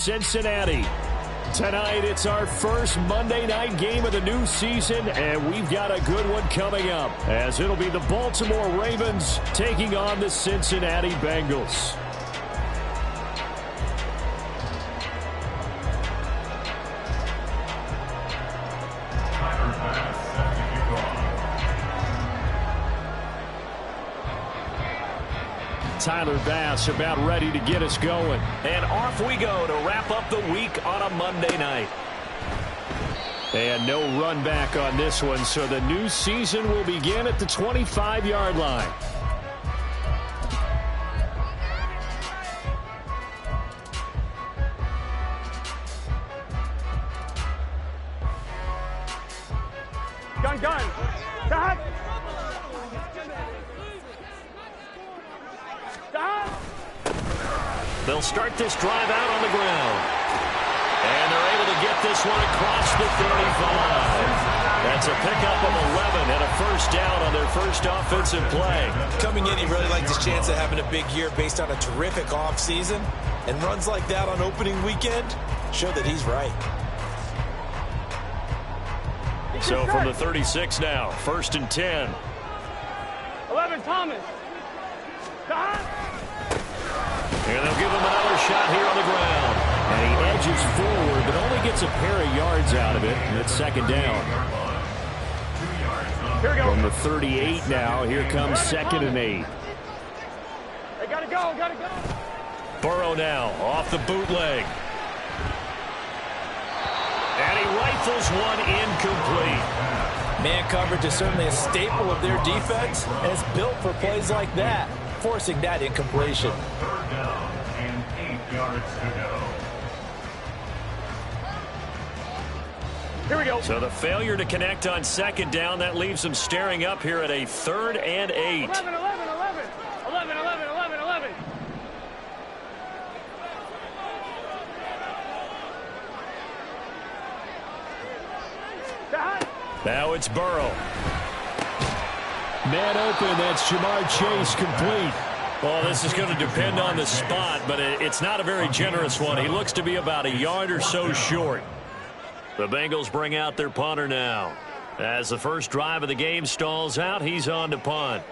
Cincinnati. Tonight, it's our first Monday night game of the new season, and we've got a good one coming up, as it'll be the Baltimore Ravens taking on the Cincinnati Bengals. Tyler Bass about ready to get us going. And off we go to wrap up the week on a Monday night. And no run back on this one, so the new season will begin at the 25-yard line. Gun. Dot. They'll start this drive out on the ground. And they're able to get this one across the 35. That's a pickup of 11 and a first down on their first offensive play. Coming in, he really liked his chance of having a big year based on a terrific offseason. And runs like that on opening weekend show that he's right. So from the 36 now, 1st and 10. 11, Thomas. Dot. And they'll give him another shot here on the ground. And he edges forward, but only gets a pair of yards out of it. And it's second down. Here we go. From the 38 now, here comes 2nd and 8. They gotta go. Burrow now, off the bootleg. And he rifles one incomplete. Man coverage is certainly a staple of their defense, and it's built for plays like that, forcing that incompletion. 3rd down and 8 yards to go. Here we go. So the failure to connect on 2nd down, that leaves them staring up here at a 3rd and 8. 11. Dot. Now it's Burrow. Man open, that's Jamar Chase complete. Well, this is going to depend on the spot, but it's not a very generous one. He looks to be about a yard or so short. The Bengals bring out their punter now. As the first drive of the game stalls out, he's on to punt.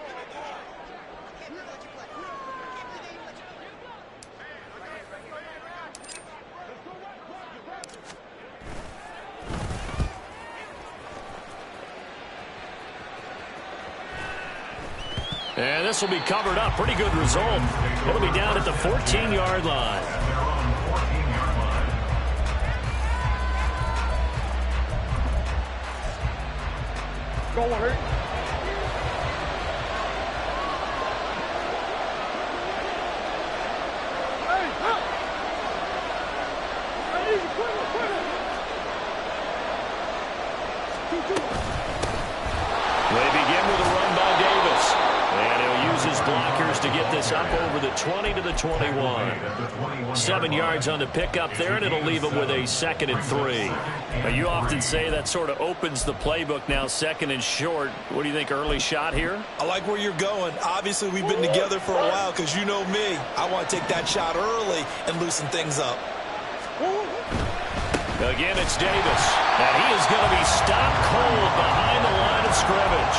And this will be covered up. Pretty good result. It'll be down at the 14-yard line. Go on, hurt. They begin with a run by Davis. And he'll use his blockers to get this up over the 20 to the 21. 7 yards on the pickup there, and it'll leave him with a 2nd and 3. Now, you often say that sort of opens the playbook now, 2nd and short. What do you think, early shot here? I like where you're going. Obviously, we've been together for a while because you know me. I want to take that shot early and loosen things up. Again, it's Davis. And he is going to be stopped cold behind the line of scrimmage.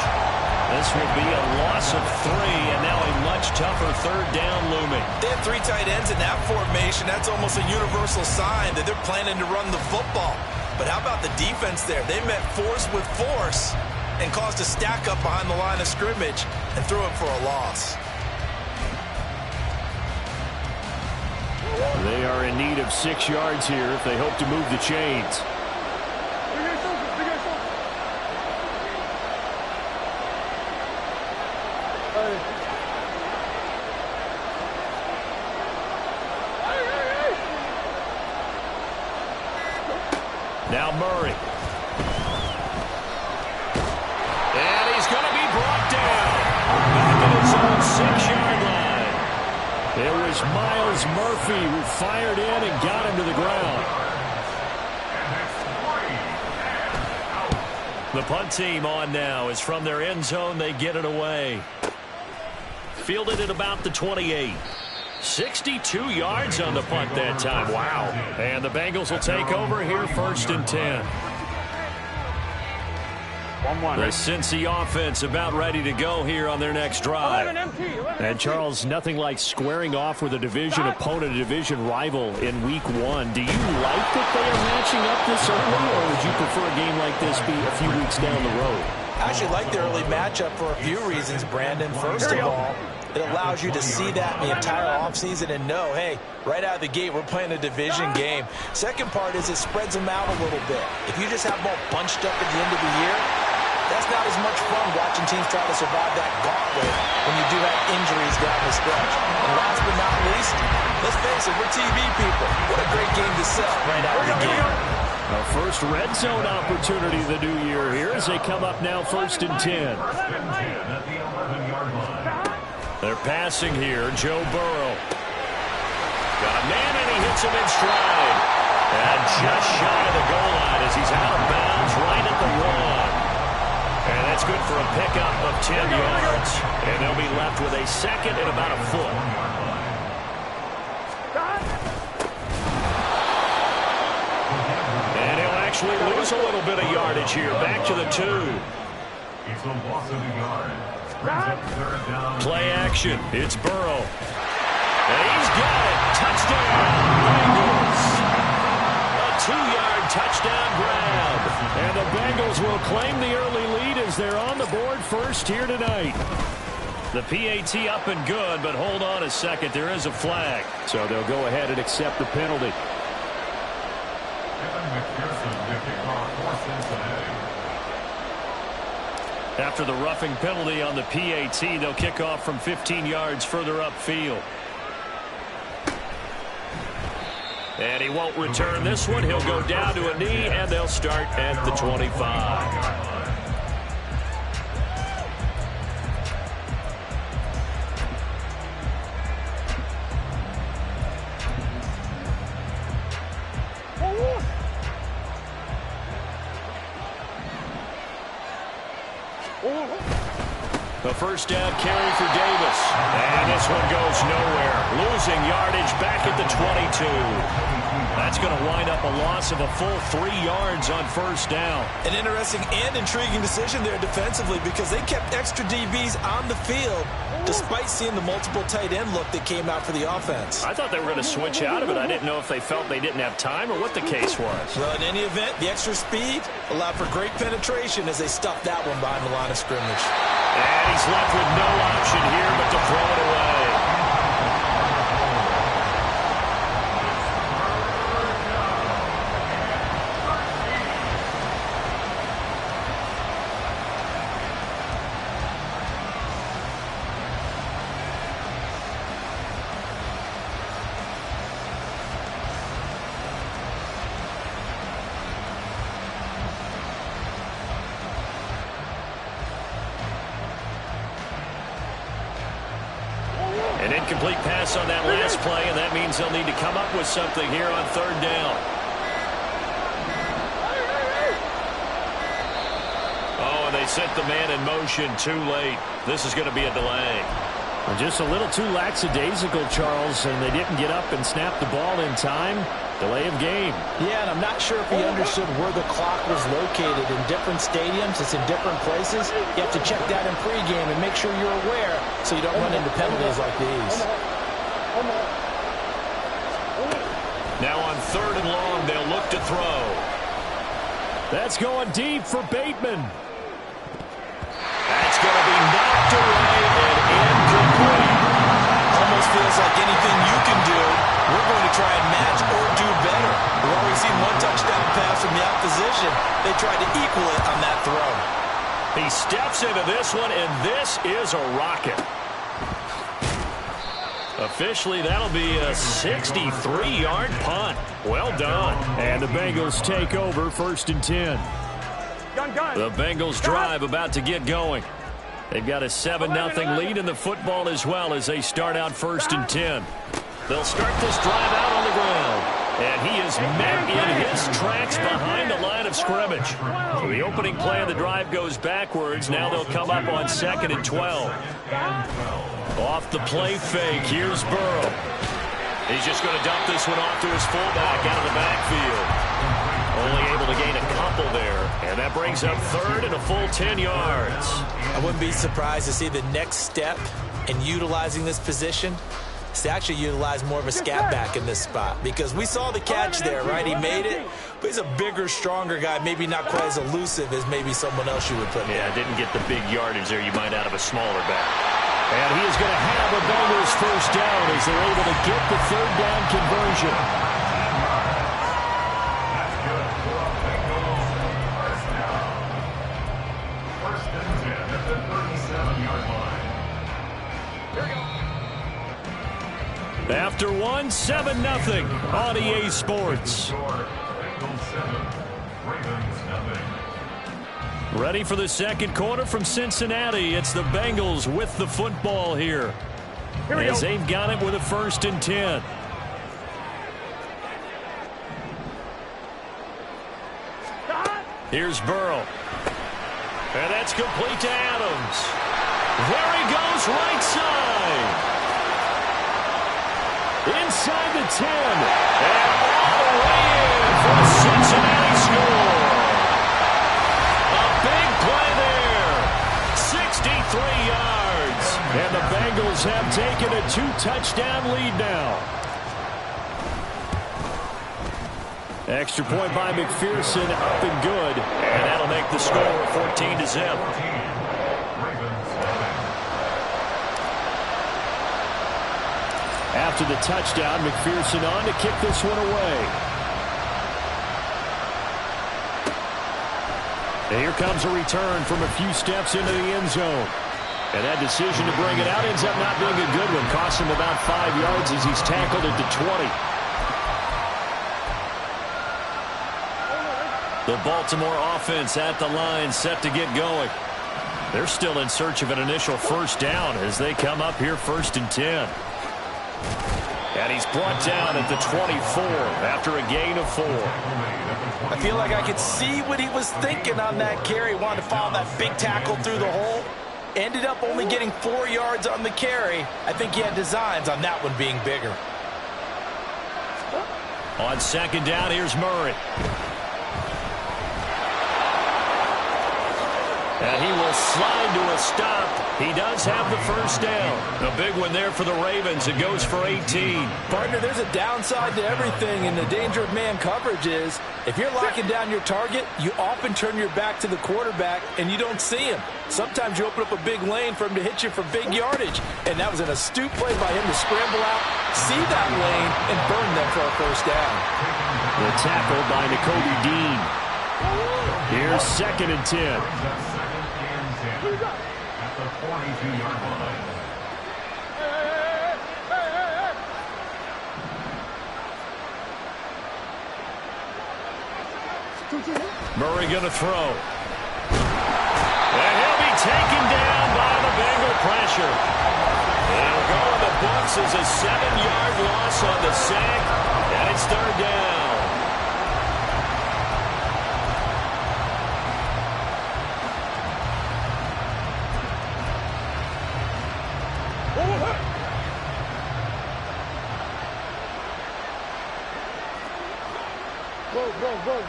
This will be a loss of 3, and now a much tougher 3rd down looming. They have 3 tight ends in that formation. That's almost a universal sign that they're planning to run the football. But how about the defense there? They met force with force and caused a stack up behind the line of scrimmage and threw it for a loss. They are in need of 6 yards here if they hope to move the chains. Now Murray. And he's going to be brought down. Back at his own 6-yard line. It was Myles Murphy who fired in and got him to the ground. The punt team on now is from their end zone. They get it away. Fielded at about the 28. 62 yards on the punt that time. Wow. And the Bengals will take over here, 1st and 10. 1-1. The Cincy offense about ready to go here on their next drive. And Charles, nothing like squaring off with a division opponent, a division rival in week 1. Do you like that they are matching up this early, or would you prefer a game like this be a few weeks down the road? I actually like the early matchup for a few reasons, Brandon. First of all, it allows you to see that the entire offseason and know, hey, right out of the gate, we're playing a division game. Second part is it spreads them out a little bit. If you just have them all bunched up at the end of the year, that's not as much fun watching teams try to survive that gauntlet when you do have injuries down the stretch. And last but not least, let's face it, we're TV people. What a great game to sell right out of the gate. A first red zone opportunity the new year here as they come up now 1st and 10. They're passing here. Joe Burrow. Got a man and he hits him in stride. And just shy of the goal line as he's out of bounds right at the 1. And that's good for a pickup of 10 yards. And they'll be left with a second and about a foot. And he'll actually lose a little bit of yardage here. Back to the 2. It's a loss of a yard. Brings up 3rd down. Play action. It's Burrow. And he's got it. Touchdown, Bengals. A 2-yard touchdown grab. And the Bengals will claim the early lead as they're on the board first here tonight. The PAT up and good, but hold on a second. There is a flag. So they'll go ahead and accept the penalty. Evan McPherson, the kickoff for Cincinnati. After the roughing penalty on the PAT, they'll kick off from 15 yards further upfield. And he won't return this one. He'll go down to a knee, and they'll start at the 25. The first down carry for Davis. And this one goes nowhere. Losing yardage back at the 22. That's going to wind up a loss of a full 3 yards on first down. An interesting and intriguing decision there defensively because they kept extra DBs on the field despite seeing the multiple tight end look that came out for the offense. I thought they were going to switch out of it. I didn't know if they felt they didn't have time or what the case was. Well, in any event, the extra speed allowed for great penetration as they stuffed that one behind the line of scrimmage. And he's left with no option here but to throw it away. An incomplete pass on that last play, and that means they'll need to come up with something here on third down. Oh, and they set the man in motion too late. This is going to be a delay. Just a little too lackadaisical, Charles, and they didn't get up and snap the ball in time. Delay of game. Yeah, and I'm not sure if he understood where the clock was located. In different stadiums, it's in different places. You have to check that in pregame and make sure you're aware so you don't run into penalties like these. Now on third and long, they'll look to throw. That's going deep for Bateman. That's going to be knocked away and incomplete. Almost feels like anything you can do, we're going to try and match or do better. We've already seen one touchdown pass from the opposition. They tried to equal it on that throw. He steps into this one, and this is a rocket. Officially, that'll be a 63-yard punt. Well done. And the Bengals take over 1st and 10. The Bengals drive about to get going. They've got a 7-0 lead in the football as well as they start out 1st and 10. They'll start this drive out on the ground. And he is met in his tracks behind the line of scrimmage. So the opening play of the drive goes backwards. Now they'll come up on 2nd and 12. Off the play fake, here's Burrow. He's just going to dump this one off to his fullback out of the backfield. Only able to gain a couple there. And that brings up 3rd and a full 10 yards. I wouldn't be surprised to see the next step in utilizing this position is to actually utilize more of a scat back in this spot, because we saw the catch there, right? He made it, but he's a bigger, stronger guy, maybe not quite as elusive as maybe someone else you would put in. Yeah, didn't get the big yardage there you might out of a smaller back. And he is going to have a Bengals first down as they're able to get the 3rd down conversion. That's good for a Bengals first down. 1st and 10 at the 37-yard line. Here we go. After 1, 7-0 on EA Sports. Bengals 7, Ravens nothing. Ready for the second quarter from Cincinnati. It's the Bengals with the football here. As they've got it with a 1st and 10. Here's Burrow. And that's complete to Adams. There he goes, right side. Inside the 10. And all the way in for a Cincinnati score. A big play there. 63 yards. And the Bengals have taken a 2-touchdown lead now. Extra point by McPherson, up and good. And that'll make the score 14-0. After the touchdown, McPherson on to kick this one away. And here comes a return from a few steps into the end zone. And that decision to bring it out ends up not being a good one. Costs him about 5 yards as he's tackled at the 20. The Baltimore offense at the line, set to get going. They're still in search of an initial first down as they come up here 1st and 10. And he's brought down at the 24 after a gain of 4. I feel like I could see what he was thinking on that carry. Wanted to follow that big tackle through the hole. Ended up only getting 4 yards on the carry. I think he had designs on that one being bigger. On 2nd down, here's Murray. And he will slide to a stop. He does have the first down. A big one there for the Ravens. It goes for 18. Partner, there's a downside to everything, and the danger of man coverage is if you're locking down your target, you often turn your back to the quarterback, and you don't see him. Sometimes you open up a big lane for him to hit you for big yardage, and that was an astute play by him to scramble out, see that lane, and burn them for a first down. The tackle by Nakobe Dean. Here's 2nd and 10. At the 42-yard line. Murray going to throw. And he'll be taken down by the Bengal pressure. It'll go in the books as a 7-yard loss on the sack, and it's 3rd down.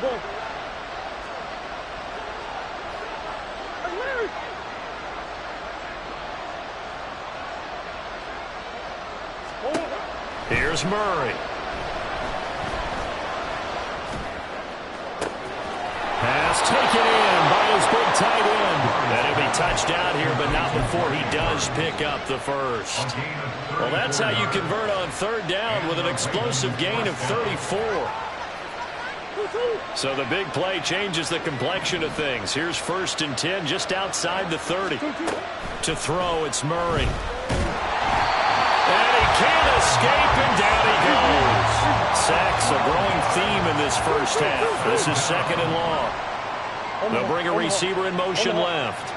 Go. Here's Murray. Pass taken in by his big tight end. And he'll be touched out here, but not before he does pick up the first. Well, that's how you convert on 3rd down with an explosive gain of 34. So the big play changes the complexion of things. Here's 1st and 10 just outside the 30. To throw, it's Murray. And he can't escape, and down he goes. Sacks a growing theme in this first half. This is 2nd and long. They'll bring a receiver in motion left.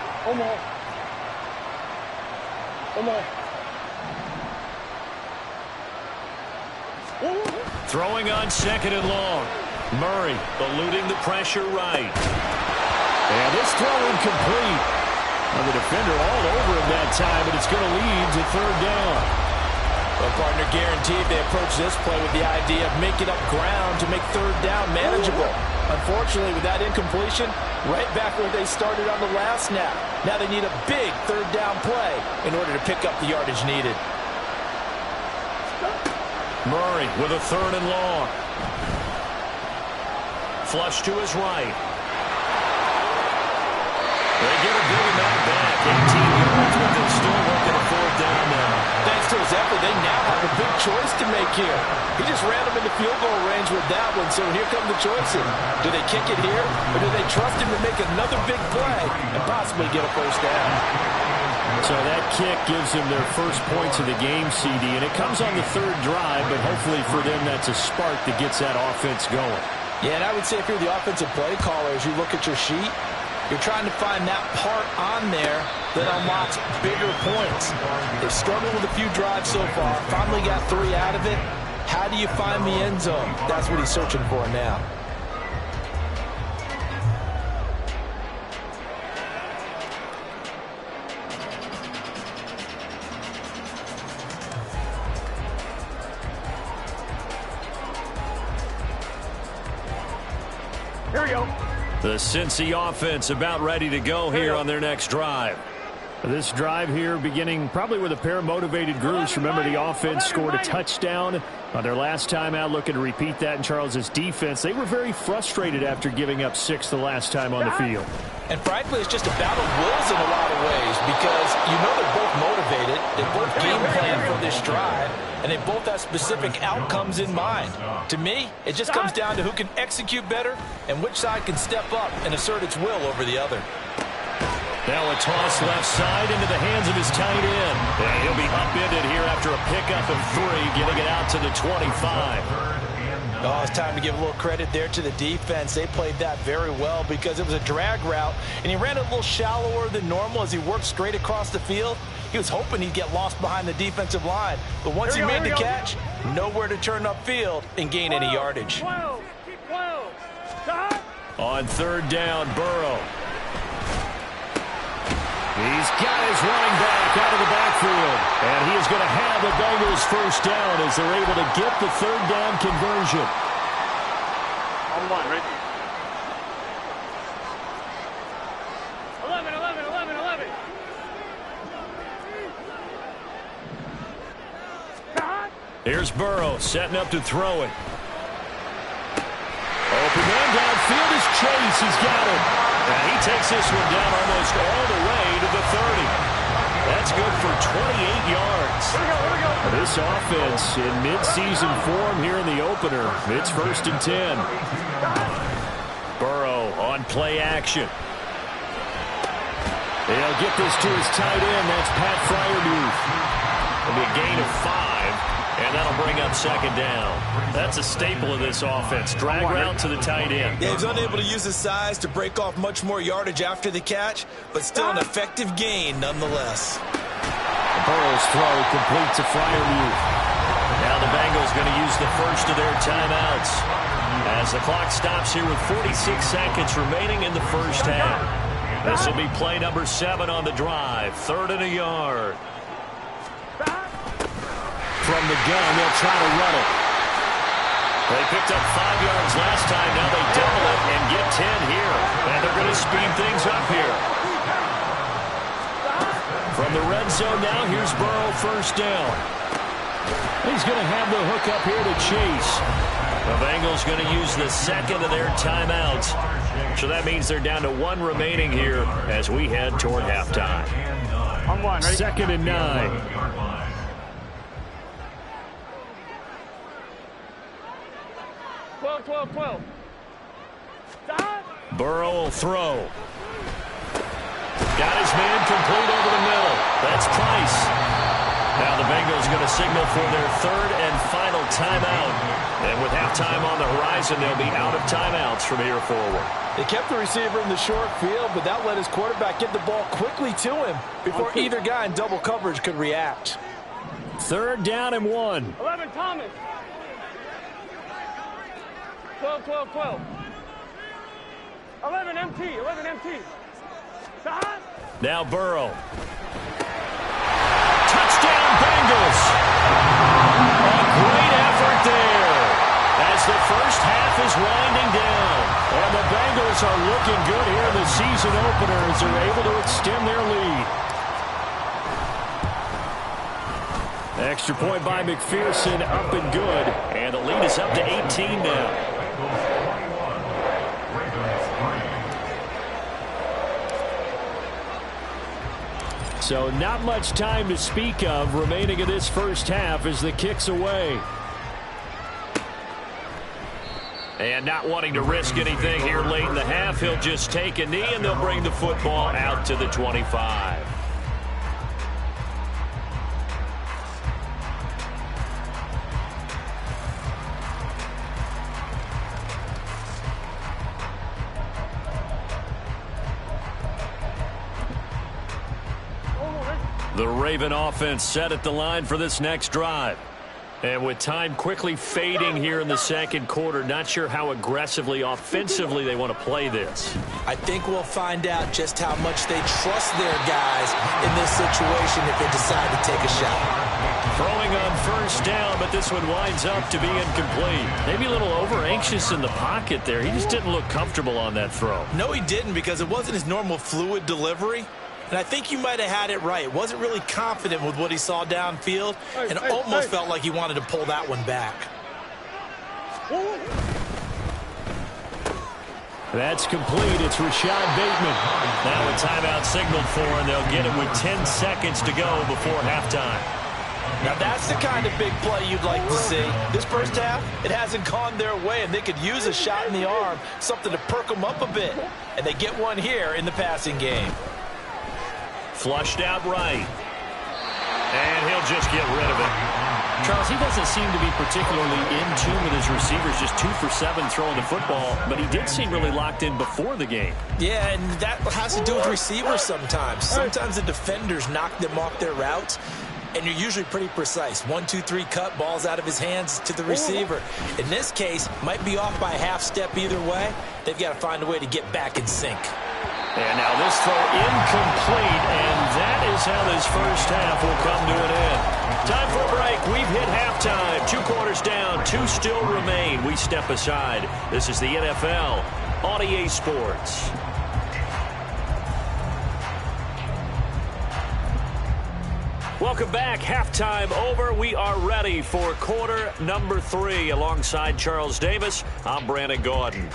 Throwing on second and long. Murray eluding the pressure right. And this throw incomplete. And the defender all over him that time, but it's going to lead to third down. Well, partner, guaranteed they approach this play with the idea of making up ground to make third down manageable. Unfortunately, with that incompletion, right back where they started on the last snap. Now they need a big third down play in order to pick up the yardage needed. Murray with a third and long. Flush to his right. They get a big amount back. 18 yards, but they're still looking at fourth down now. Thanks to his effort, they now have a big choice to make here. He just ran them into field goal range with that one, so here come the choices. Do they kick it here, or do they trust him to make another big play and possibly get a first down? So that kick gives them their first points of the game, CD, and it comes on the third drive, but hopefully for them that's a spark that gets that offense going. Yeah, and I would say if you're the offensive play caller, as you look at your sheet, you're trying to find that part on there that unlocks bigger points. They've struggled with a few drives so far, finally got 3 out of it. How do you find the end zone? That's what he's searching for now. Here we go. The Cincy offense about ready to go here on their next drive. This drive here beginning probably with a pair of motivated groups. Remember, the offense scored a touchdown on their last time out, looking to repeat that in Charles's defense. They were very frustrated after giving up 6 the last time on the field. And frankly, it's just a battle of wills in a lot of ways because you know they're both motivated. They both game plan for this drive, and they both have specific outcomes in mind. To me, it just comes down to who can execute better and which side can step up and assert its will over the other. Now a toss left side into the hands of his tight end. And he'll be upended here after a pickup of 3, getting it out to the 25. Oh, it's time to give a little credit there to the defense. They played that very well because it was a drag route, and he ran a little shallower than normal as he worked straight across the field. He was hoping he'd get lost behind the defensive line, but once he made the catch, nowhere to turn upfield and gain any yardage. On third down, Burrow. He's got his running back out of the backfield. And he is going to have the Bengals first down as they're able to get the third down conversion. On one, right? 11, 11, 11, 11. Here's Burrow setting up to throw it. Open man downfield is Chase. He's got it. And he takes this one down almost all the way to the 30. That's good for 28 yards. Here we go. This offense in midseason form here in the opener. It's 1st and 10. Burrow on play action. They'll get this to his tight end. That's Pat Freiermuth. It'll be a gain of 5. And that'll bring up second down. That's a staple of this offense. Drag route to the tight end. Yeah, he's unable to use his size to break off much more yardage after the catch, but still an effective gain nonetheless. Burrow's throw complete to Freiermuth. Now the Bengals going to use the first of their timeouts as the clock stops here with 46 seconds remaining in the first half. This will be play number 7 on the drive. 3rd and a yard. From the gun, they'll try to run it. They picked up 5 yards last time. Now they double it and get 10 here. And they're going to speed things up here. From the red zone now, here's Burrow first down. He's going to have the hook up here to Chase. The Bengals going to use the second of their timeouts. So that means they're down to 1 remaining here as we head toward halftime. On one, ready? 2nd and 9. 12. Burrow will throw. Got his man complete over the middle. That's Price. Now the Bengals going to signal for their 3rd and final timeout. And with halftime on the horizon, they'll be out of timeouts from here forward. They kept the receiver in the short field, but that let his quarterback get the ball quickly to him before either guy in double coverage could react. 3rd down and 1. 11, Thomas. 12, 12, 12. 11 MT, 11 MT. Now Burrow. Touchdown Bengals. A great effort there as the first half is winding down. And the Bengals are looking good here in the season opener as they're able to extend their lead. Extra point by McPherson, up and good. And the lead is up to 18 now. So not much time to speak of remaining in this first half as the kick's away. And not wanting to risk anything here late in the half, he'll just take a knee and they'll bring the football out to the 25. The Raven offense set at the line for this next drive. And with time quickly fading here in the second quarter, not sure how aggressively, offensively they want to play this. I think we'll find out just how much they trust their guys in this situation if they decide to take a shot. Throwing on first down, but this one winds up to be incomplete. Maybe a little over-anxious in the pocket there. He just didn't look comfortable on that throw. No, he didn't, because it wasn't his normal fluid delivery. And I think you might have had it right. Wasn't really confident with what he saw downfield and almost felt like he wanted to pull that one back. That's complete. It's Rashad Bateman. Now a timeout signaled for, and they'll get it with 10 seconds to go before halftime. Now that's the kind of big play you'd like to see. This first half, it hasn't gone their way, and they could use a shot in the arm, something to perk them up a bit. And they get one here in the passing game. Flushed out right. And he'll just get rid of it. Charles, he doesn't seem to be particularly in tune with his receivers, just 2 for 7 throwing the football, but he did seem really locked in before the game. Yeah, and that has to do with receivers sometimes. Sometimes the defenders knock them off their routes, and you're usually pretty precise. 1, 2, 3 cut, balls out of his hands to the receiver. In this case, might be off by a half step either way. They've got to find a way to get back in sync. And now this throw incomplete, and that is how this first half will come to an end. Time for a break. We've hit halftime. 2 quarters down, 2 still remain. We step aside. This is the NFL on EA Sports. Welcome back. Halftime over. We are ready for quarter number 3. Alongside Charles Davis, I'm Brandon Gaudin.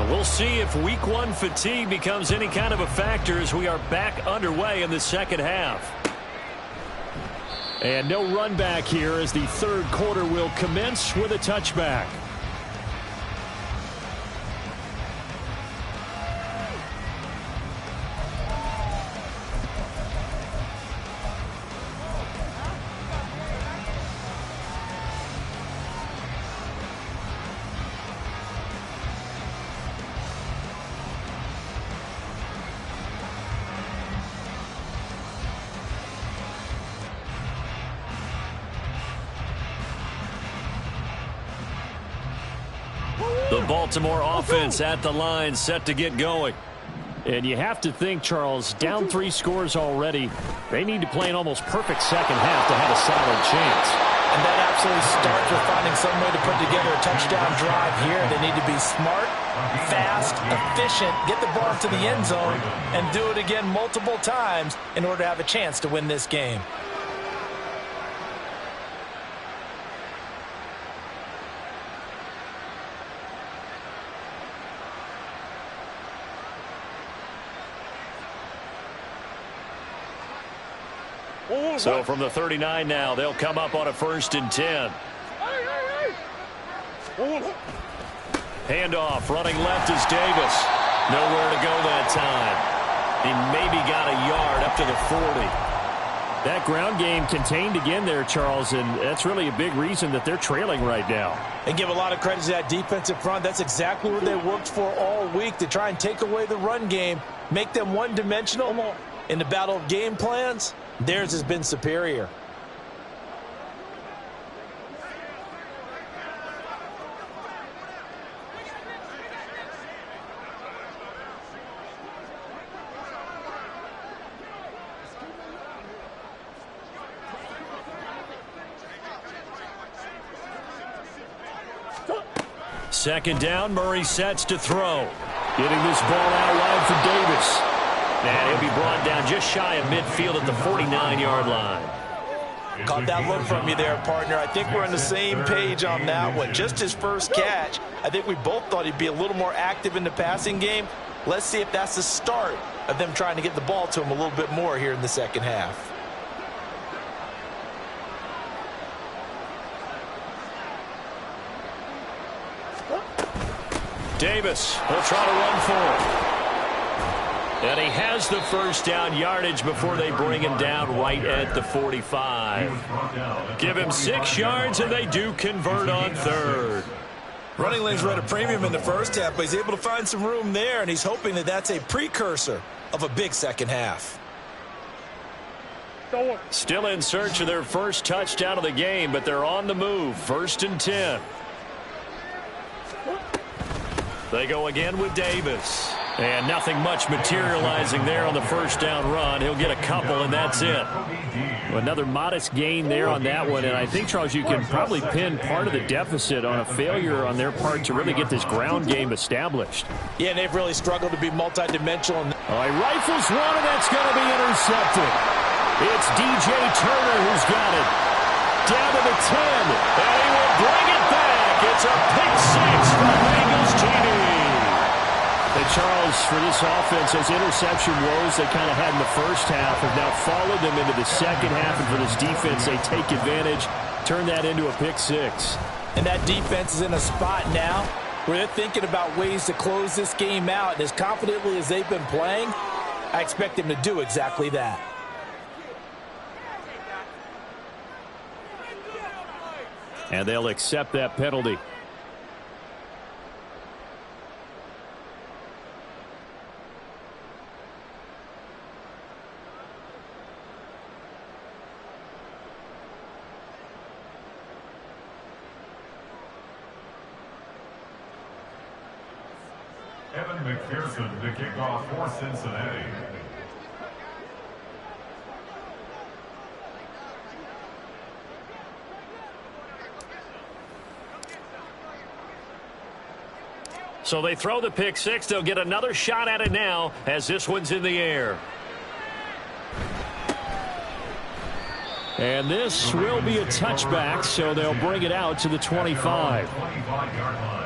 We'll see if week 1 fatigue becomes any kind of a factor as we are back underway in the second half. And no run back here as the third quarter will commence with a touchback. The Baltimore offense at the line, set to get going. And you have to think, Charles, down 3 scores already. They need to play an almost perfect second half to have a solid chance. And that absolutely starts with finding some way to put together a touchdown drive here. They need to be smart, fast, efficient, get the ball to the end zone, and do it again multiple times in order to have a chance to win this game. So from the 39 now, they'll come up on a 1st and 10. Handoff, running left is Davis. Nowhere to go that time. He maybe got a yard up to the 40. That ground game contained again there, Charles, and that's really a big reason that they're trailing right now. And give a lot of credit to that defensive front. That's exactly what they worked for all week, to try and take away the run game, make them one-dimensional. In the battle of game plans, theirs has been superior. Second down, Murray sets to throw. Getting this ball out wide for Davis. And he'll be brought down just shy of midfield at the 49-yard line. Caught that look from you there, partner. I think we're on the same page on that one. Just his first catch. I think we both thought he'd be a little more active in the passing game. Let's see if that's the start of them trying to get the ball to him a little bit more here in the second half. Davis will try to run for it. And he has the first down yardage before they bring him down right at the 45. Give him 6 yards, and they do convert on 3rd. Running lanes were at a premium in the first half, but he's able to find some room there, and he's hoping that that's a precursor of a big second half. Still in search of their first touchdown of the game, but they're on the move. 1st and 10. They go again with Davis. And nothing much materializing there on the first down run. He'll get a couple, and that's it. Another modest gain there on that one, and I think, Charles, you can probably pin part of the deficit on a failure on their part to really get this ground game established. Yeah, and they've really struggled to be multidimensional. He rifles one, and that's going to be intercepted. It's DJ Turner who's got it. Down to the 10, and he will bring it back. It's a pick 6 for Bengals TV. And Charles, for this offense, those interception woes they kind of had in the first half have now followed them into the second half. And for this defense, they take advantage, turn that into a pick 6. And that defense is in a spot now where they're thinking about ways to close this game out. And as confidently as they've been playing, I expect them to do exactly that. And they'll accept that penalty. Evan McPherson to kick off for Cincinnati. So they throw the pick 6. They'll get another shot at it now as this one's in the air. And this will be a touchback, so they'll bring it out to the 25. 25-yard line.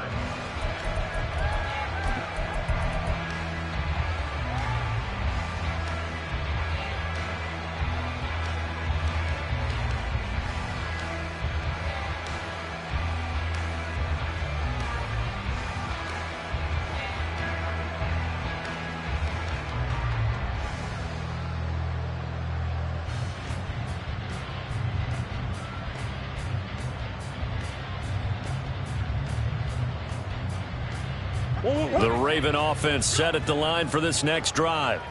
The Raven offense set at the line for this next drive.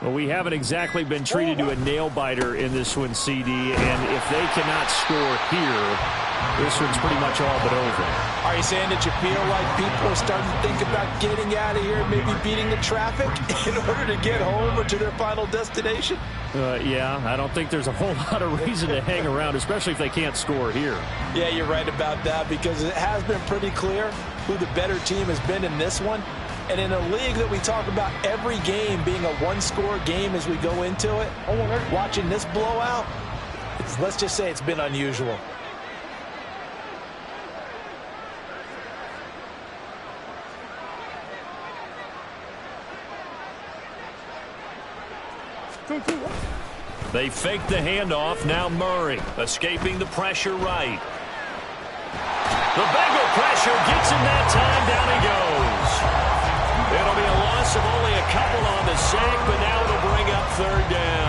Well, we haven't exactly been treated to a nail-biter in this one, CD, and if they cannot score here, this one's pretty much all but over. Are you saying that you feel like people are starting to think about getting out of here and maybe beating the traffic in order to get home or to their final destination? Yeah, I don't think there's a whole lot of reason to hang around, especially if they can't score here. Yeah, you're right about that, because it has been pretty clear who the better team has been in this one. And in a league that we talk about every game being a one-score game as we go into it, watching this blowout, let's just say it's been unusual. They fake the handoff. Now Murray escaping the pressure right. The Bengal pressure gets him that time. Down he goes. It'll be a loss of only a couple on the sack, but now it'll bring up third down.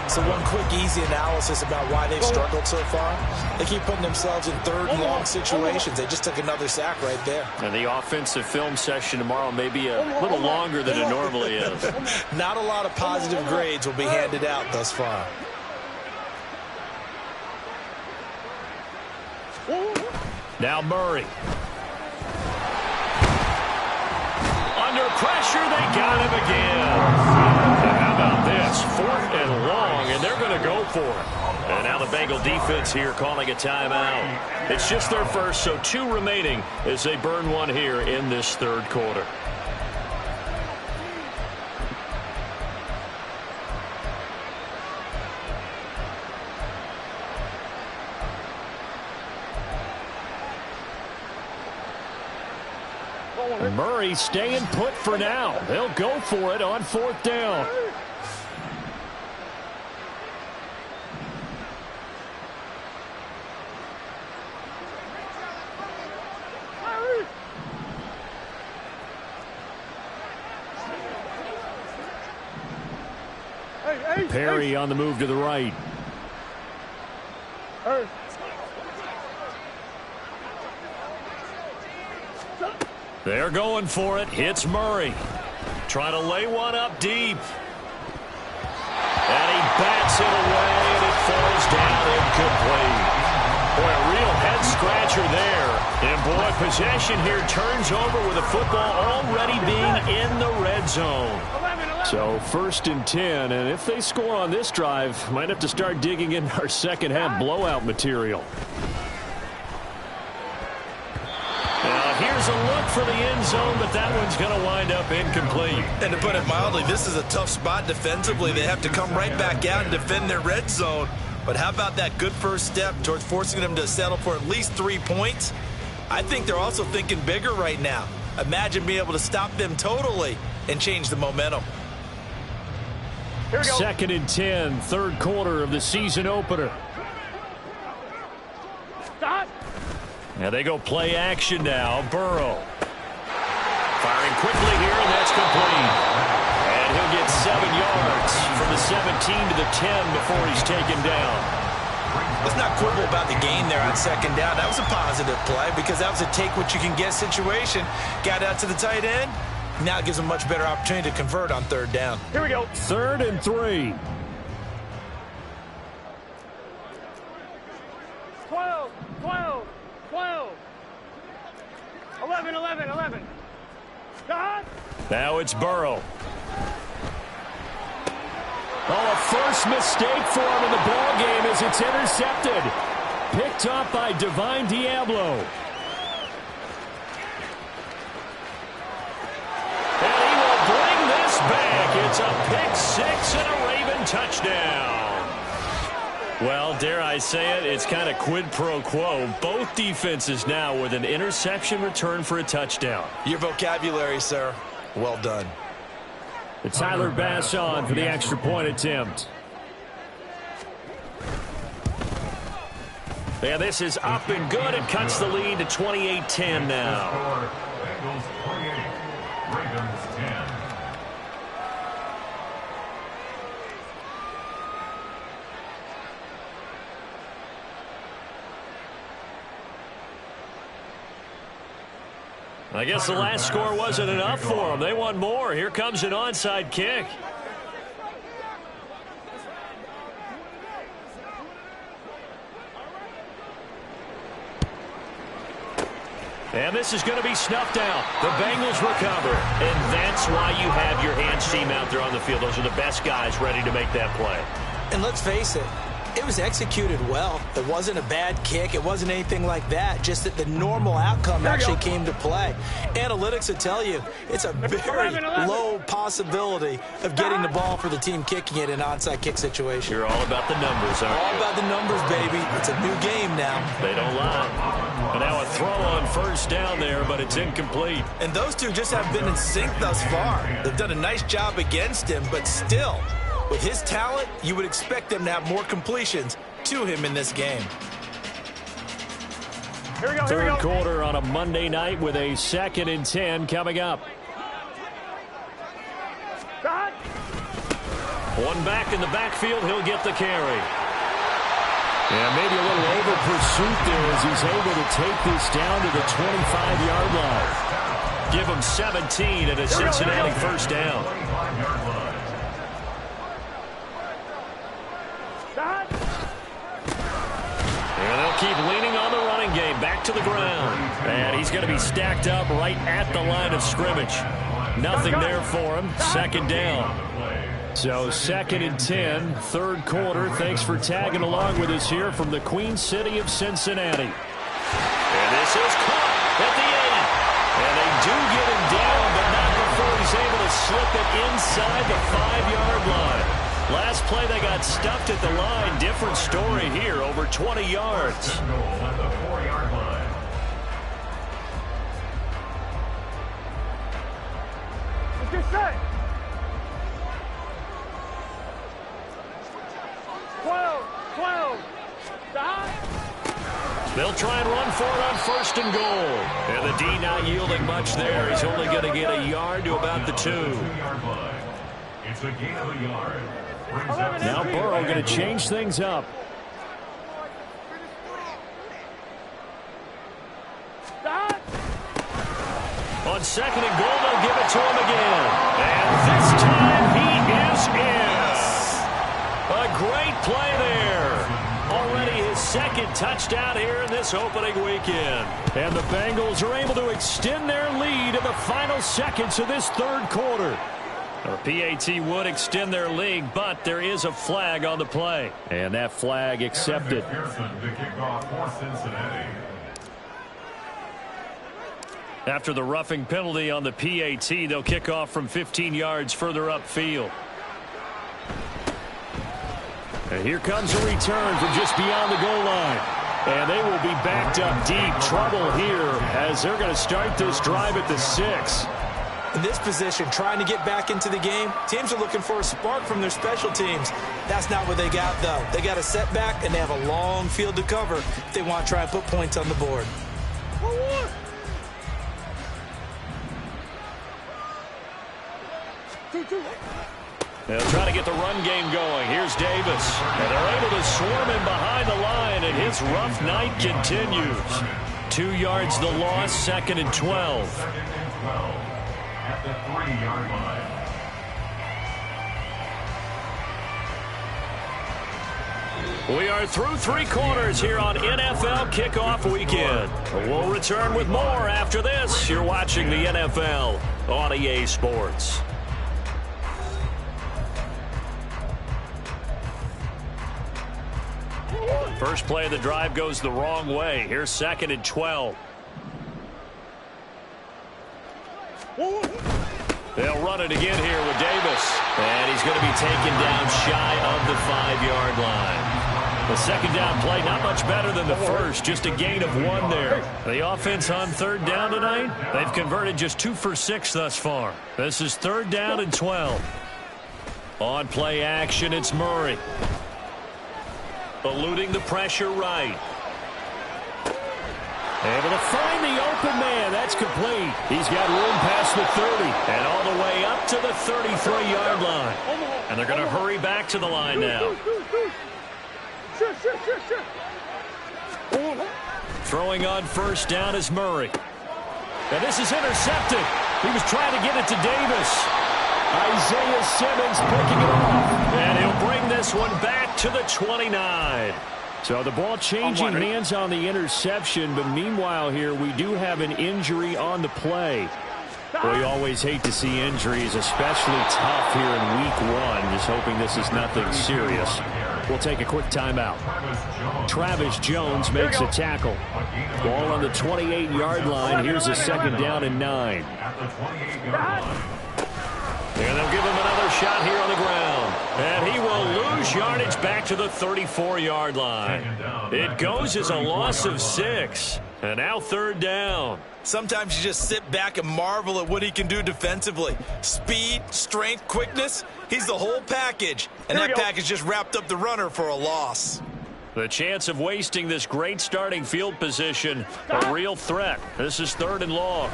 So one quick, easy analysis about why they've struggled so far. They keep putting themselves in third and long situations. They just took another sack right there. And the offensive film session tomorrow may be a little longer than it normally is. Not a lot of positive grades will be handed out thus far. Now Murray. Under pressure, they got him again. And how about this? 4th and long, and they're going to go for it. And now the Bengal defense here calling a timeout. It's just their first, so 2 remaining as they burn one here in this third quarter. Murray staying put for now. They'll go for it on 4th down. Perry on the move to the right. They're going for it. Hits Murray. Trying to lay one up deep. And he bats it away, and it falls down incomplete. Boy, a real head-scratcher there. And, boy, possession here turns over with the football already being in the red zone. So 1st and 10, and if they score on this drive, might have to start digging in our second-half blowout material. Here's a look for the end zone, but that one's going to wind up incomplete. And to put it mildly, this is a tough spot defensively. They have to come right back out and defend their red zone. But how about that good first step towards forcing them to settle for at least 3 points? I think they're also thinking bigger right now. Imagine being able to stop them totally and change the momentum. 2nd and 10, third quarter of the season opener. Stop. Now they go play action now. Burrow. Firing quickly here, and that's complete. And he'll get 7 yards from the 17 to the 10 before he's taken down. Let's not quibble about the gain there on 2nd down. That was a positive play because that was a take-what-you-can-get situation. Got out to the tight end. Now it gives them a much better opportunity to convert on 3rd down. Here we go. 3rd and 3. 12, 12, 12. 11, 11, 11. God. Now it's Burrow. Oh, a first mistake for him in the ball game as it's intercepted. Picked up by Divine Diablo. And he will bring this back. It's a pick 6 and a Raven touchdown. Well, dare I say it, it's kind of quid pro quo. Both defenses now with an interception return for a touchdown. Your vocabulary, sir. Well done. It's Tyler Bass on for the extra point attempt. Yeah, this is up and good. It cuts the lead to 28-10 now. Bengals 28, Ravens 10. I guess the last score wasn't enough for them. They want more. Here comes an onside kick. And this is going to be snuffed out. The Bengals recover. And that's why you have your hands team out there on the field. Those are the best guys ready to make that play. And let's face it, it was executed well. It wasn't a bad kick. It wasn't anything like that. Just that the normal outcome actually came to play. Analytics will tell you it's a very low possibility of getting the ball for the team kicking it in an onside kick situation. You're all about the numbers, aren't you? All about the numbers, baby. It's a new game now. They don't lie. And now a throw on first down there, but it's incomplete. And those two just have been in sync thus far. They've done a nice job against him, but still, With his talent, you would expect them to have more completions to him in this game. Third quarter on a Monday night with a 2nd and 10 coming up. One back in the backfield, he'll get the carry. And maybe a little over pursuit there as he's able to take this down to the 25-yard line. Give him 17 at a Cincinnati first down. And they'll keep leaning on the running game. Back to the ground. And he's going to be stacked up right at the line of scrimmage. Nothing there for him. 2nd down. So 2nd and 10, third quarter. Thanks for tagging along with us here from the Queen City of Cincinnati. And this is caught at the 8. And they do get him down, but not before he's able to slip it inside the 5-yard line. Last play they got stuffed at the line. Different story here, over 20 yards. At the 4-yard line. Get set. 12. They'll try and run for it on 1st and goal. And the D not yielding much there. He's only going to get a yard to about the 2. It's a gain of a yard. Now Burrow going to change things up. On 2nd and goal, they'll give it to him again. And this time he is in. A great play there. Already his 2nd touchdown here in this opening weekend. And the Bengals are able to extend their lead in the final seconds of this third quarter. The PAT would extend their lead, but there is a flag on the play. And that flag accepted. Pearson to kick off for Cincinnati. After the roughing penalty on the PAT, they'll kick off from 15 yards further upfield. And here comes a return from just beyond the goal line. And they will be backed up deep. Trouble here as they're going to start this drive at the 6. In this position, trying to get back into the game, teams are looking for a spark from their special teams. That's not what they got, though. They got a setback, and they have a long field to cover if they want to try and put points on the board. They'll try to get the run game going. Here's Davis. And they're able to swarm him behind the line, and his rough night continues. 2 yards the loss, 2nd and 12. 2nd and 12 at the 3-yard line. We are through 3 quarters here on NFL Kickoff Weekend. We'll return with more after this. You're watching the NFL on EA Sports. First play of the drive goes the wrong way. Here's 2nd and 12. They'll run it again here with Davis. And he's going to be taken down shy of the 5-yard line. The 2nd down play, not much better than the first, just a gain of 1 there. The offense on 3rd down tonight, they've converted just 2 for 6 thus far. This is 3rd down and 12. On play action, it's Murray. Eluding the pressure right. Able to find the open man. That's complete. He's got room past the 30 and all the way up to the 33-yard line. And they're going to hurry back to the line now. Throwing on 1st down is Murray. And this is intercepted. He was trying to get it to Davis. Isaiah Simmons picking it off. And he'll bring this one back to the 29. So the ball changing hands on the interception, but meanwhile here we do have an injury on the play. We always hate to see injuries, especially tough here in week 1. Just hoping this is nothing serious. We'll take a quick timeout. Travis Jones makes a tackle. Ball on the 28-yard line. Here's a 2nd down and 9. At the 28-yard line. And they'll give him another shot here on the ground. And he will lose yardage back to the 34-yard line. It goes as a loss of 6. And now 3rd down. Sometimes you just sit back and marvel at what he can do defensively. Speed, strength, quickness. He's the whole package. And that package just wrapped up the runner for a loss. The chance of wasting this great starting field position, a real threat. This is 3rd and long.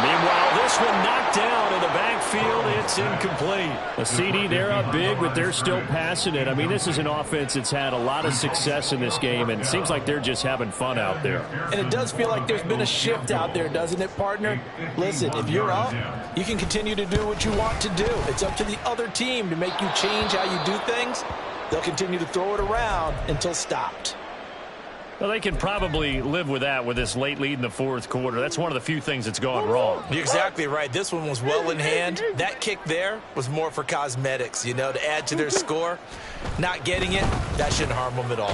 Meanwhile, this one knocked down in the backfield. It's incomplete. A CD, they're up big, but they're still passing it. I mean, this is an offense that's had a lot of success in this game, and it seems like they're just having fun out there. And it does feel like there's been a shift out there, doesn't it, partner? Listen, if you're up, you can continue to do what you want to do. It's up to the other team to make you change how you do things. They'll continue to throw it around until stopped. Well, they can probably live with that with this late lead in the 4th quarter. That's one of the few things that's gone wrong. You're exactly right. This one was well in hand. That kick there was more for cosmetics, you know, to add to their score. Not getting it, that shouldn't harm them at all.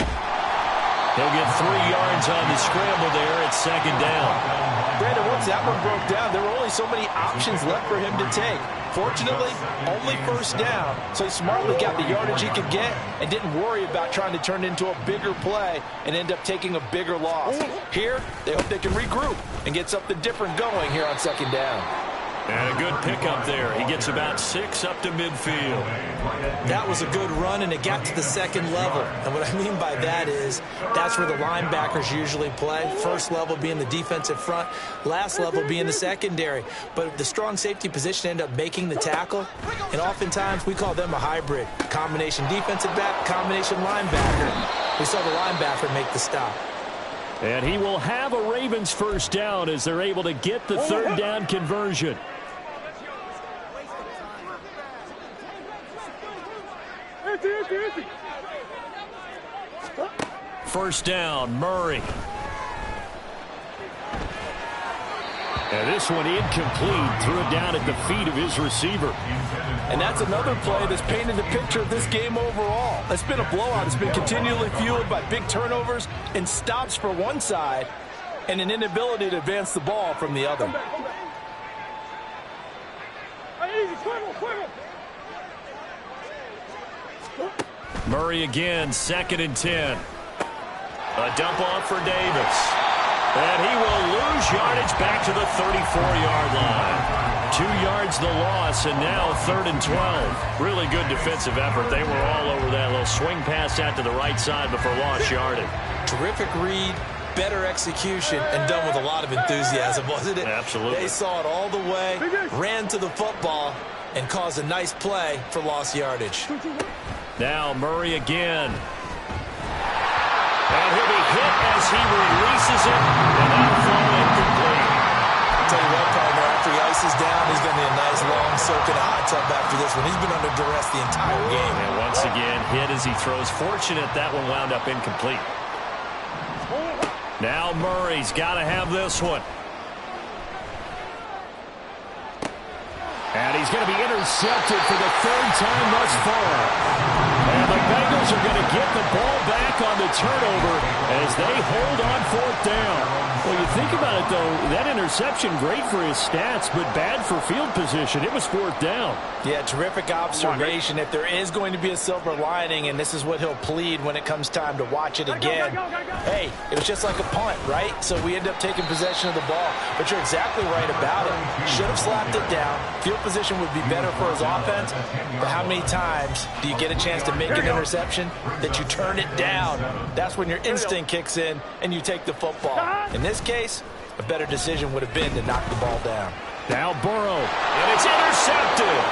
He'll get 3 yards on the scramble there at 2nd down. Brandon, once that one broke down, there were only so many options left for him to take. Fortunately, only 1st down, so he smartly got the yardage he could get and didn't worry about trying to turn it into a bigger play and end up taking a bigger loss. Here, they hope they can regroup and get something different going here on 2nd down. And a good pickup there. He gets about 6 up to midfield. That was a good run, and it got to the 2nd level. And what I mean by that is that's where the linebackers usually play. 1st level being the defensive front, last level being the secondary. But the strong safety position ended up making the tackle, and oftentimes we call them a hybrid. Combination defensive back, combination linebacker. We saw the linebacker make the stop. And he will have a Ravens 1st down as they're able to get the 3rd down conversion. First down, Murray. And this one incomplete. Threw it down at the feet of his receiver. And that's another play that's painted the picture of this game overall. It's been a blowout. It's been continually fueled by big turnovers and stops for one side and an inability to advance the ball from the other. Murray again, 2nd and 10. A dump off for Davis. And he will lose yardage back to the 34-yard line. 2 yards the loss, and now 3rd and 12. Really good defensive effort. They were all over that little swing pass out to the right side before lost yardage. Terrific read, better execution, and done with a lot of enthusiasm, wasn't it? Absolutely. They saw it all the way, ran to the football, and caused a nice play for lost yardage. Now Murray again. And he'll be hit as he releases it, and that'll fall incomplete. Tell you what, partner, after he ices down, he's going to need a nice long soak in a hot tub after this one. He's been under duress the entire game. And once again, hit as he throws. Fortunate that one wound up incomplete. Now Murray's got to have this one. And he's going to be intercepted for the 3rd time thus far. And the Bengals are going to get the ball back on the turnover as they hold on 4th down. Well, you think about it, though, that interception, great for his stats, but bad for field position. It was 4th down. Yeah, terrific observation. If there is going to be a silver lining, and this is what he'll plead when it comes time to watch it again, hey, it was just like a punt, right? So we end up taking possession of the ball. But you're exactly right about it. Should have slapped it down. Field position would be better for his offense. But how many times do you get a chance to make an interception that you turn it down? That's when your instinct kicks in and you take the football. In this case, a better decision would have been to knock the ball down. Now Burrow. And it's intercepted.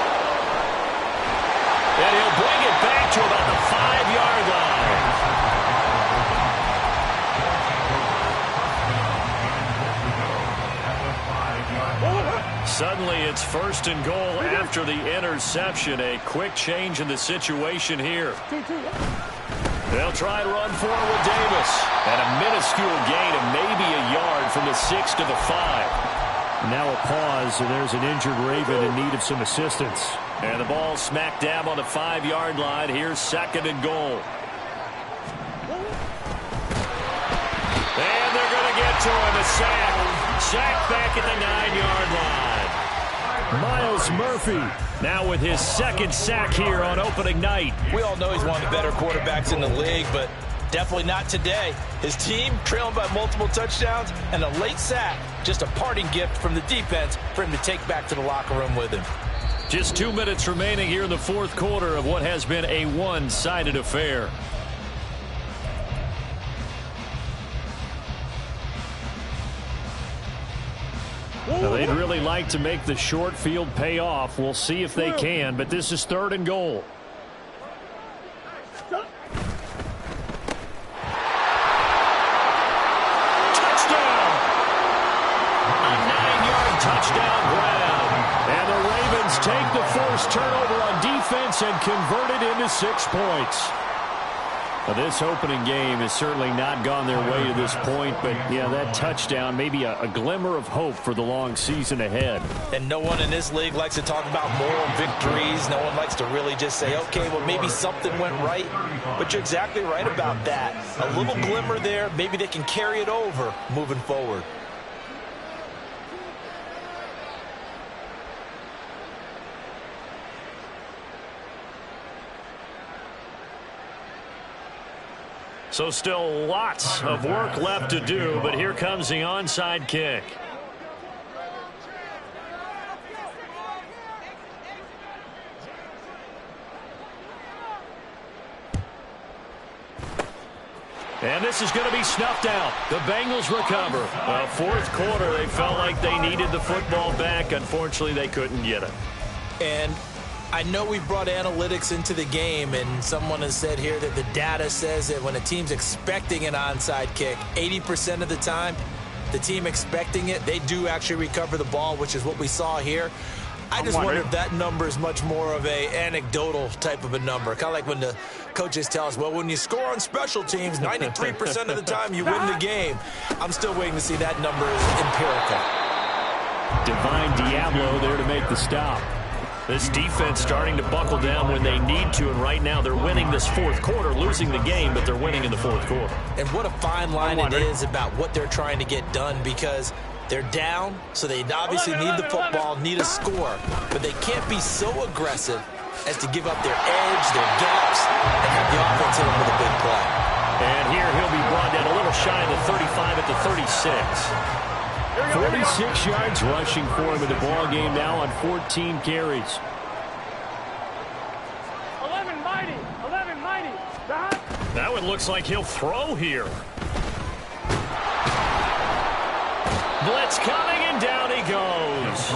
And he'll bring it back to about the 5-yard line. Suddenly it's 1st and goal after the interception. A quick change in the situation here. They'll try to run forward with Davis. And a minuscule gain of maybe a yard from the 6 to the 5. Now a pause, and there's an injured Raven in need of some assistance. And the ball smack dab on the 5-yard line. Here's 2nd and goal. And they're going to get to him. A sack. Sack back at the 9-yard line. Myles Murphy now with his second sack here on opening night. We all know he's one of the better quarterbacks in the league, but definitely not today. His team trailing by multiple touchdowns and a late sack. Just a parting gift from the defense for him to take back to the locker room with him. Just 2 minutes remaining here in the fourth quarter of what has been a one-sided affair. Now, they'd really like to make the short field pay off. We'll see if they can, but this is 3rd and goal. Touchdown! A 9-yard touchdown grab. And the Ravens take the first turnover on defense and convert it into 6 points. Now, this opening game has certainly not gone their way to this point, but, yeah, that touchdown, maybe a glimmer of hope for the long season ahead. And no one in this league likes to talk about moral victories. No one likes to really just say, okay, well, maybe something went right. But you're exactly right about that. A little glimmer there, maybe they can carry it over moving forward. So still lots of work left to do, but here comes the onside kick. And this is going to be snuffed out. The Bengals recover. Fourth quarter, they felt like they needed the football back. Unfortunately, they couldn't get it. And I know we brought analytics into the game, and someone has said here that the data says that when a team's expecting an onside kick, 80% of the time, the team expecting it, they do actually recover the ball, which is what we saw here. I just wonder if that number is much more of a anecdotal type of a number. Kind of like when the coaches tell us, well, when you score on special teams, 93% of the time you win the game. I'm still waiting to see that number is empirical. Divine Diablo there to make the stop. This defense starting to buckle down when they need to, and right now they're winning this fourth quarter, losing the game, but they're winning in the fourth quarter. And what a fine line it is about what they're trying to get done, because they're down, so they obviously need the football, need a score, but they can't be so aggressive as to give up their edge, their gaps, and have the offense hit them with a big play. And here he'll be brought down a little shy of the 35 at the 36. 46 yards rushing for him in the ball game now on 14 carries. 11 mighty. That one looks like he'll throw here. Blitz coming, and down he goes.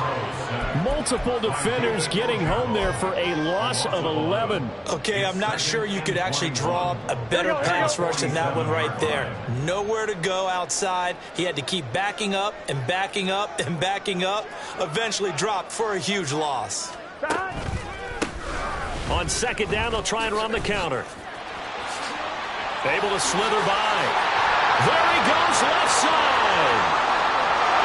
Multiple defenders getting home there for a loss of 11. Okay, I'm not sure you could actually draw a better pass rush than that one right there. Nowhere to go outside. He had to keep backing up and backing up and backing up. Eventually dropped for a huge loss. On second down, they'll try and run the counter. Able to slither by. There he goes, left side.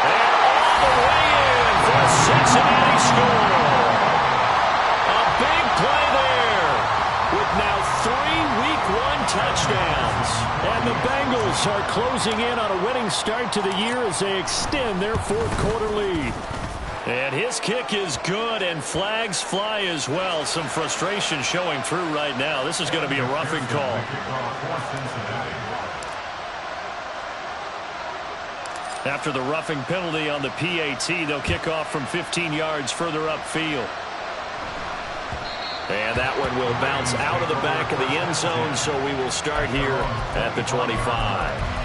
And all the way in for a Cincinnati score. A big play there with now 3 Week 1 touchdowns. And the Bengals are closing in on a winning start to the year as they extend their fourth quarter lead. And his kick is good, and flags fly as well. Some frustration showing through right now. This is going to be a roughing call. After the roughing penalty on the PAT, they'll kick off from 15 yards further upfield. And that one will bounce out of the back of the end zone, so we will start here at the 25.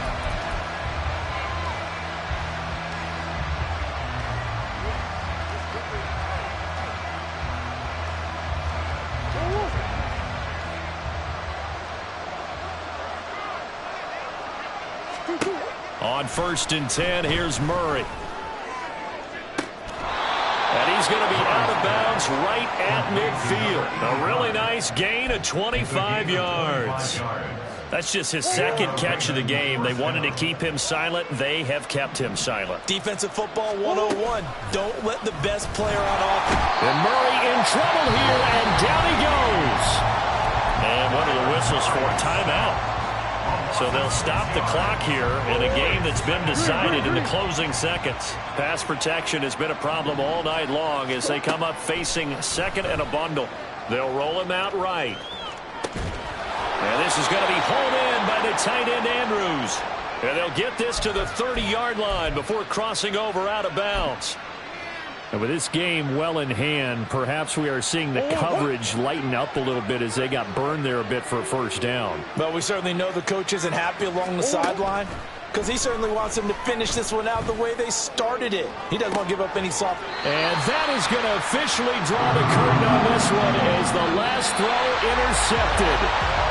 On 1st and 10, here's Murray. And he's going to be out of bounds right at midfield. A really nice gain of 25 yards. That's just his second catch of the game. They wanted to keep him silent. They have kept him silent. Defensive football 101. Don't let the best player on offense. And Murray in trouble here, and down he goes. And one of the whistles for a timeout. So they'll stop the clock here in a game that's been decided in the closing seconds. Pass protection has been a problem all night long as they come up facing second and a bundle. They'll roll him out right. And this is going to be hauled in by the tight end Andrews. And they'll get this to the 30-yard line before crossing over out of bounds. And with this game well in hand, perhaps we are seeing the coverage lighten up a little bit as they got burned there a bit for a first down. But we certainly know the coach isn't happy along the sideline because he certainly wants them to finish this one out the way they started it. He doesn't want to give up any soft. And that is going to officially draw the curtain on this one as the last throw intercepted.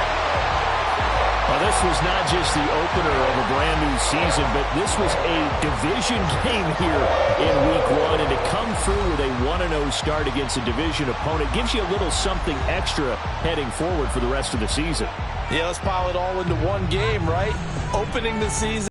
Well, this was not just the opener of a brand new season, but this was a division game here in week one. And to come through with a 1-0 start against a division opponent gives you a little something extra heading forward for the rest of the season. Yeah, let's pile it all into one game, right? Opening the season.